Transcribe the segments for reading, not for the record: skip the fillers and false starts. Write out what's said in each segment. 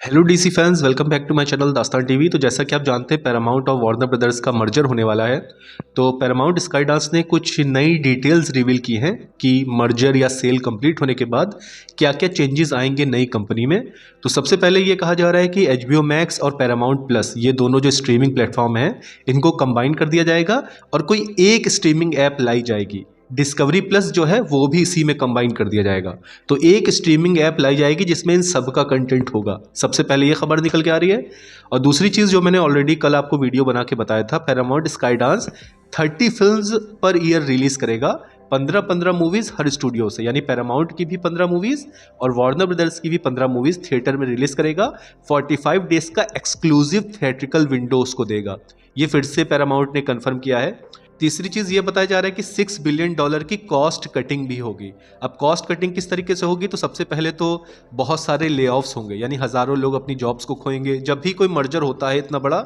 Hello DC fans, welcome back to my channel Dastaan TV. तो जैसा कि आप जानते हैं, पैरामाउंट और वार्नर ब्रदर्स का मर्जर होने वाला है। तो पैरामाउंट स्काईडांस ने कुछ नई डिटेल्स रिवील की हैं कि मर्जर या सेल कंप्लीट होने के बाद क्या क्या चेंजेस आएंगे नई कंपनी में। तो सबसे पहले ये कहा जा रहा है कि एचबीओ मैक्स और पैरामाउंट प्लस, ये दोनों जो स्ट्रीमिंग प्लेटफॉर्म हैं, इनको कंबाइन कर दिया जाएगा और कोई एक स्ट्रीमिंग ऐप लाई जाएगी। डिस्कवरी प्लस जो है वो भी इसी में कंबाइन कर दिया जाएगा। तो एक स्ट्रीमिंग ऐप लाई जाएगी जिसमें इन सब का कंटेंट होगा। सबसे पहले ये खबर निकल के आ रही है। और दूसरी चीज़ जो मैंने ऑलरेडी कल आपको वीडियो बना के बताया था, Paramount Skydance 30 films per year release करेगा। 15-15 मूवीज हर स्टूडियो से, यानी पैरामाउंट की भी 15 मूवीज और वार्नर ब्रदर्स की भी 15 मूवीज थिएटर में रिलीज करेगा। 45 डेज का एक्सक्लूसिव थिएट्रिकल विंडोज को देगा। ये फिर से पैरामाउंट ने कंफर्म किया है। तीसरी चीज़ ये बताया जा रहा है कि $6 बिलियन की कॉस्ट कटिंग भी होगी। अब कॉस्ट कटिंग किस तरीके से होगी? तो सबसे पहले तो बहुत सारे ले ऑफ्स होंगे, यानी हज़ारों लोग अपनी जॉब्स को खोएंगे। जब भी कोई मर्जर होता है इतना बड़ा,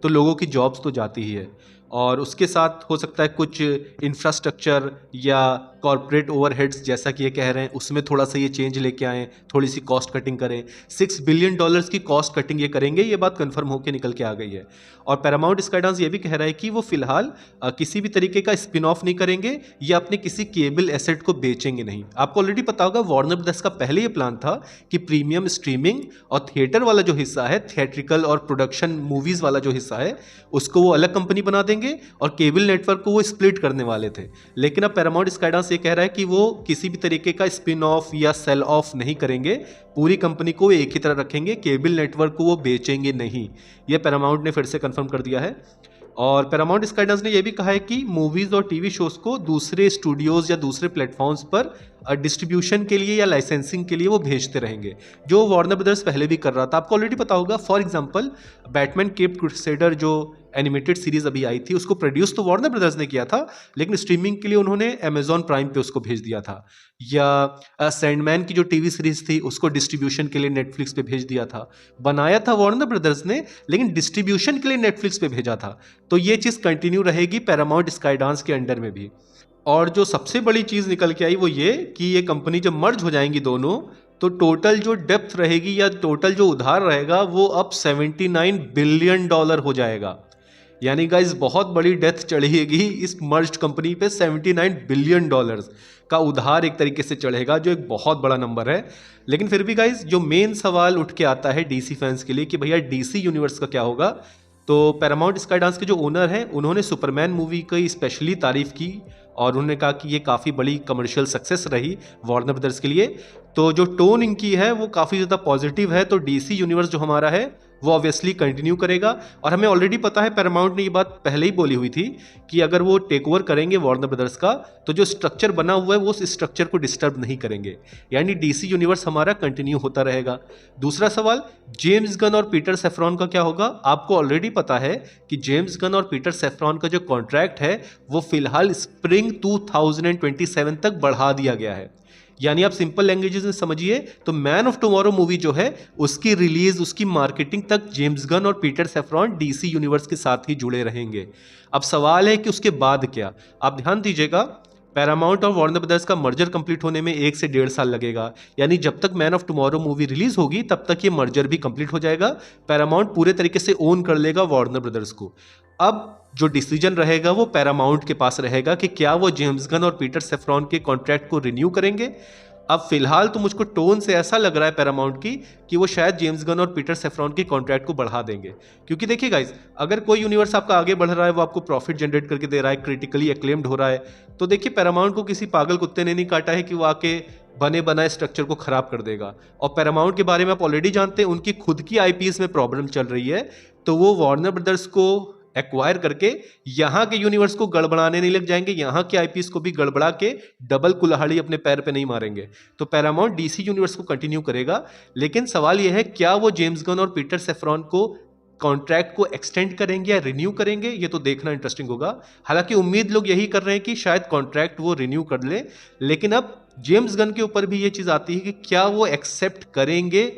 तो लोगों की जॉब्स तो जाती ही है। और उसके साथ हो सकता है कुछ इंफ्रास्ट्रक्चर या कॉरपोरेट ओवरहेड्स, जैसा कि ये कह रहे हैं, उसमें थोड़ा सा ये चेंज लेके आएँ, थोड़ी सी कॉस्ट कटिंग करें। $6 बिलियन की कॉस्ट कटिंग ये करेंगे, ये बात कंफर्म होकर निकल के आ गई है। और पैरामाउंट स्काईडांस ये भी कह रहा है कि वो फिलहाल किसी भी तरीके का स्पिन ऑफ नहीं करेंगे या अपने किसी केबल एसेट को बेचेंगे नहीं। आपको ऑलरेडी पता होगा, वार्नर ब्रदर्स का पहले ये प्लान था कि प्रीमियम स्ट्रीमिंग और थिएटर वाला जो हिस्सा है, थिएट्रिकल और प्रोडक्शन मूवीज वाला जो हिस्सा है, उसको वो अलग कंपनी बना देंगे और केबल नेटवर्क को वो स्प्लिट करने वाले थे। लेकिन अब पैरामाउंट स्काईडांस ये कह रहा है कि वो किसी भी तरीके का स्पिन ऑफ या सेल ऑफ नहीं करेंगे। पूरी कंपनी को एक ही तरह रखेंगे, केबल नेटवर्क को वो बेचेंगे नहीं। ये पैरामाउंट ने फिर से कंफर्म कर दिया है। और पैरामाउंट स्काईडांस ने यह भी कहा है कि मूवीज और टीवी शोज को दूसरे स्टूडियोज या दूसरे प्लेटफॉर्म्स पर डिस्ट्रीब्यूशन के लिए या लाइसेंसिंग के लिए वो भेजते रहेंगे, जो वार्नर ब्रदर्स पहले भी कर रहा था। आपको ऑलरेडी पता होगा, for example Batman Caped Crusader जो एनिमेटेड सीरीज अभी आई थी, उसको प्रोड्यूस तो वार्नर ब्रदर्स ने किया था, लेकिन स्ट्रीमिंग के लिए उन्होंने अमेजॉन प्राइम पे उसको भेज दिया था। या सैंडमैन की जो टीवी सीरीज थी, उसको डिस्ट्रीब्यूशन के लिए नेटफ्लिक्स पे भेज दिया था। बनाया था वार्नर ब्रदर्स ने, लेकिन डिस्ट्रीब्यूशन के लिए नेटफ्लिक्स पे भेजा था। तो ये चीज़ कंटिन्यू रहेगी पैरामाउंट स्काईडांस के अंडर में भी। और जो सबसे बड़ी चीज़ निकल के आई वो ये कि ये कंपनी जब मर्ज हो जाएंगी दोनों, तो टोटल जो डेप्थ रहेगी या टोटल जो उधार रहेगा वो अब $79 बिलियन हो जाएगा। यानी गाइस, बहुत बड़ी डेथ चढ़ेगी इस मर्ज्ड कंपनी पे। $79 बिलियन का उधार एक तरीके से चढ़ेगा, जो एक बहुत बड़ा नंबर है। लेकिन फिर भी गाइस, जो मेन सवाल उठ के आता है डीसी फैंस के लिए कि भैया डीसी यूनिवर्स का क्या होगा। तो पैरामाउंट स्काईडांस के जो ओनर हैं, उन्होंने सुपरमैन मूवी की स्पेशली तारीफ की और उन्होंने कहा कि ये काफ़ी बड़ी कमर्शियल सक्सेस रही वार्नर ब्रदर्स के लिए। तो जो टोन इनकी है वो काफ़ी ज़्यादा पॉजिटिव है। तो डीसी यूनिवर्स जो हमारा है वो ऑब्वियसली कंटिन्यू करेगा। और हमें ऑलरेडी पता है, पैरामाउंट ने ये बात पहले ही बोली हुई थी कि अगर वो टेक ओवर करेंगे वार्नर ब्रदर्स का, तो जो स्ट्रक्चर बना हुआ है वो उस स्ट्रक्चर को डिस्टर्ब नहीं करेंगे। यानी डीसी यूनिवर्स हमारा कंटिन्यू होता रहेगा। दूसरा सवाल, जेम्स गन और पीटर सेफ्रॉन का क्या होगा? आपको ऑलरेडी पता है कि जेम्स गन और पीटर सेफ्रॉन का जो कॉन्ट्रैक्ट है वो फिलहाल स्प्रिंग 2027 तक बढ़ा दिया गया है। यानी आप सिंपल लैंग्वेजेस में समझिए तो मैन ऑफ टुमारो मूवी जो है, उसकी रिलीज, उसकी मार्केटिंग तक जेम्स गन और पीटर सेफ्रॉन डीसी यूनिवर्स के साथ ही जुड़े रहेंगे। अब सवाल है कि उसके बाद क्या? आप ध्यान दीजिएगा, पैरामाउंट और वार्नर ब्रदर्स का मर्जर कंप्लीट होने में 1 से 1.5 साल लगेगा। यानी जब तक man of tomorrow movie release होगी तब तक ये मर्जर भी कंप्लीट हो जाएगा। पैरामाउंट पूरे तरीके से ओन कर लेगा वार्नर ब्रदर्स को। अब जो डिसीजन रहेगा वो पैरामाउंट के पास रहेगा कि क्या वो जेम्स गन और पीटर सेफ्रॉन के कॉन्ट्रैक्ट को रिन्यू करेंगे। अब फिलहाल तो मुझको टोन से ऐसा लग रहा है पैरामाउंट की कि वो शायद जेम्स गन और पीटर सेफ्रॉन के कॉन्ट्रैक्ट को बढ़ा देंगे। क्योंकि देखिए गाइस, अगर कोई यूनिवर्स आपका आगे बढ़ रहा है, वो आपको प्रॉफिट जनरेट करके दे रहा है, क्रिटिकली एक्लेम्ड हो रहा है, तो देखिए पैरामाउंट को किसी पागल कुत्ते ने नहीं काटा है कि वो आके बने बनाए स्ट्रक्चर को खराब कर देगा। और पैरामाउंट के बारे में आप ऑलरेडी जानते हैं, उनकी खुद की आईपीएस में प्रॉब्लम चल रही है। तो वो वार्नर ब्रदर्स को एक्वायर करके यहां के यूनिवर्स को गड़बड़ाने नहीं लग जाएंगे, यहां के आईपीएस को भी गड़बड़ा के डबल कुल्हाड़ी अपने पैर पे नहीं मारेंगे। तो पैरामाउंट डीसी यूनिवर्स को कंटिन्यू करेगा। लेकिन सवाल यह है, क्या वो जेम्स गन और पीटर सेफ्रॉन को कॉन्ट्रैक्ट को एक्सटेंड करेंगे या रिन्यू करेंगे? ये तो देखना इंटरेस्टिंग होगा। हालांकि उम्मीद लोग यही कर रहे हैं कि शायद कॉन्ट्रैक्ट वो रिन्यू कर ले। लेकिन अब जेम्स गन के ऊपर भी ये चीज आती है कि क्या वो एक्सेप्ट करेंगे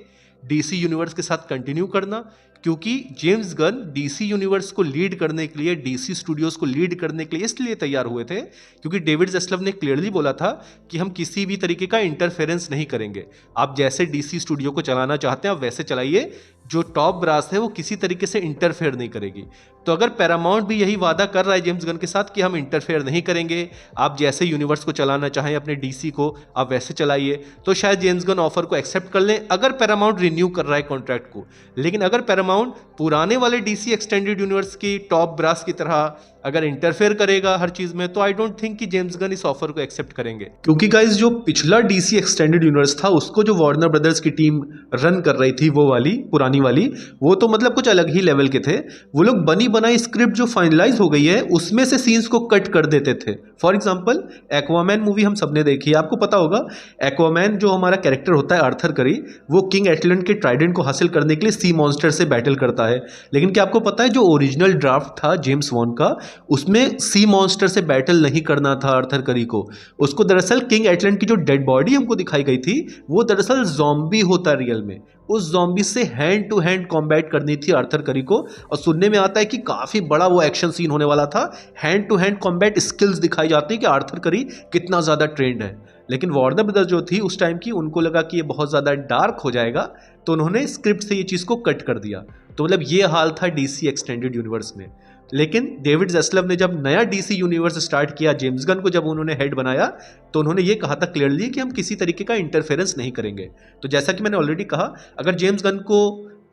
डीसी यूनिवर्स के साथ कंटिन्यू करना। क्योंकि जेम्स गन डीसी यूनिवर्स को लीड करने के लिए, डीसी स्टूडियोज को लीड करने के लिए इसलिए तैयार हुए थे क्योंकि डेविड ज़ैस्लव ने क्लियरली बोला था कि हम किसी भी तरीके का इंटरफेरेंस नहीं करेंगे। आप जैसे डीसी स्टूडियो को चलाना चाहते हैं आप वैसे चलाइए, जो टॉप ब्रास है वो किसी तरीके से इंटरफेयर नहीं करेगी। तो अगर पैरामाउंट भी यही वादा कर रहा है जेम्स गन के साथ कि हम इंटरफेयर नहीं करेंगे, आप जैसे यूनिवर्स को चलाना चाहें अपने डीसी को आप वैसे चलाइए, तो शायद जेम्स गन ऑफर को एक्सेप्ट कर लें अगर पैरामाउंट रिन्यू कर रहा है कॉन्ट्रैक्ट को। लेकिन अगर पैरामाउंट पुराने वाले डीसी एक्सटेंडेड यूनिवर्स की टॉप ब्रास की तरह अगर इंटरफेयर करेगा हर चीज में, तो आई डोंट थिंक कि जेम्स गन इस ऑफर को एक्सेप्ट करेंगे। क्योंकि गाइस जो पिछला डीसी एक्सटेंडेड यूनिवर्स था उसको जो वार्नर ब्रदर्स की टीम रन कर रही थी, वो वाली पुरानी वाली, वो तो मतलब कुछ अलग ही लेवल के थे। वो लोग बनी बनाई स्क्रिप्ट जो फाइनलाइज हो गई है उसमें से सीन्स को कट कर देते थे। फॉर एग्जाम्पल एक्वामैन मूवी हम सबने देखी है, आपको पता होगा एक्वामैन जो हमारा कैरेक्टर होता है आर्थर करी, वो किंग एटलैंट के ट्राइडेंट को हासिल करने के लिए सी मॉन्स्टर से बैटल करता है। लेकिन क्या आपको पता है जो ओरिजिनल ड्राफ्ट था जेम्स वॉन का, उसमें सी मॉन्स्टर से बैटल नहीं करना था आर्थर करी को। उसको दरअसल किंग एटलैंट की जो डेड बॉडी हमको दिखाई गई थी वो दरअसल ज़ॉम्बी होता रियल में, उस ज़ॉम्बी से हैंड टू हैंड कॉम्बैट करनी थी आर्थर करी को। और सुनने में आता है कि काफ़ी बड़ा वो एक्शन सीन होने वाला था, hand to hand combat skills दिखाई जाती है कि आर्थर करी कितना ज़्यादा ट्रेंड है। लेकिन वार्नर ब्रदर्स जो थी उस टाइम की, उनको लगा कि ये बहुत ज़्यादा डार्क हो जाएगा, तो उन्होंने स्क्रिप्ट से ये चीज़ को कट कर दिया। तो मतलब ये हाल था डीसी एक्सटेंडेड यूनिवर्स में। लेकिन डेविड ज़ैस्लव ने जब नया डीसी यूनिवर्स स्टार्ट किया, जेम्स गन को जब उन्होंने हेड बनाया, तो उन्होंने ये कहा था क्लियरली कि हम किसी तरीके का इंटरफेरेंस नहीं करेंगे। तो जैसा कि मैंने ऑलरेडी कहा, अगर जेम्स गन को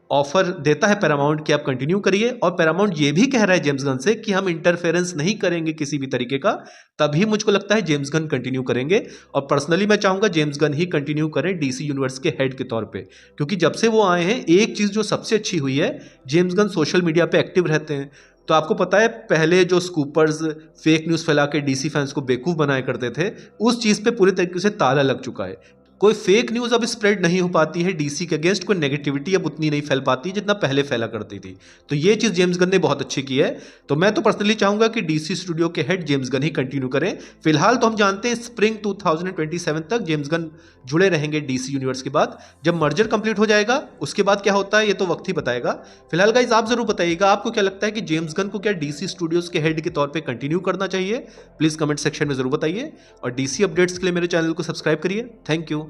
ऑफर देता है पैरामाउंट कि आप कंटिन्यू करिए, और पैरामाउंट ये भी कह रहा है जेम्स गन से कि हम इंटरफेरेंस नहीं करेंगे किसी भी तरीके का, तभी मुझको लगता है जेम्स गन कंटिन्यू करेंगे। और पर्सनली मैं चाहूंगा जेम्स गन ही कंटिन्यू करें डीसी यूनिवर्स के हेड के तौर पे, क्योंकि जब से वो आए हैं एक चीज़ जो सबसे अच्छी हुई है, जेम्स गन सोशल मीडिया पे एक्टिव रहते हैं। तो आपको पता है पहले जो स्कूपर्स फेक न्यूज़ फैला के डीसी फैंस को बेवकूफ़ बनाया करते थे, उस चीज़ पे पूरे तरीके से ताला लग चुका है। कोई फेक न्यूज़ अब स्प्रेड नहीं हो पाती है डीसी के अगेंस्ट, कोई नेगेटिविटी अब उतनी नहीं फैल पाती जितना पहले फैला करती थी। तो ये चीज़ जेम्स गन ने बहुत अच्छी की है। तो मैं तो पर्सनली चाहूंगा कि डीसी स्टूडियो के हेड जेम्स गन ही कंटिन्यू करें। फिलहाल तो हम जानते हैं स्प्रिंग 2027 तक जेम्स गन जुड़े रहेंगे डीसी यूनिवर्स के बाद। जब मर्जर कंप्लीट हो जाएगा उसके बाद क्या होता है ये तो वक्त ही बताएगा। फिलहाल गाइज आप जरूर बताइएगा आपको क्या लगता है कि जेम्स गन को क्या डीसी स्टूडियोज के हेड के तौर पर कंटिन्यू करना चाहिए। प्लीज़ कमेंट सेक्शन में जरूर बताइए, और डीसी अपडेट्स के लिए मेरे चैनल को सब्सक्राइब करिए। Thank you.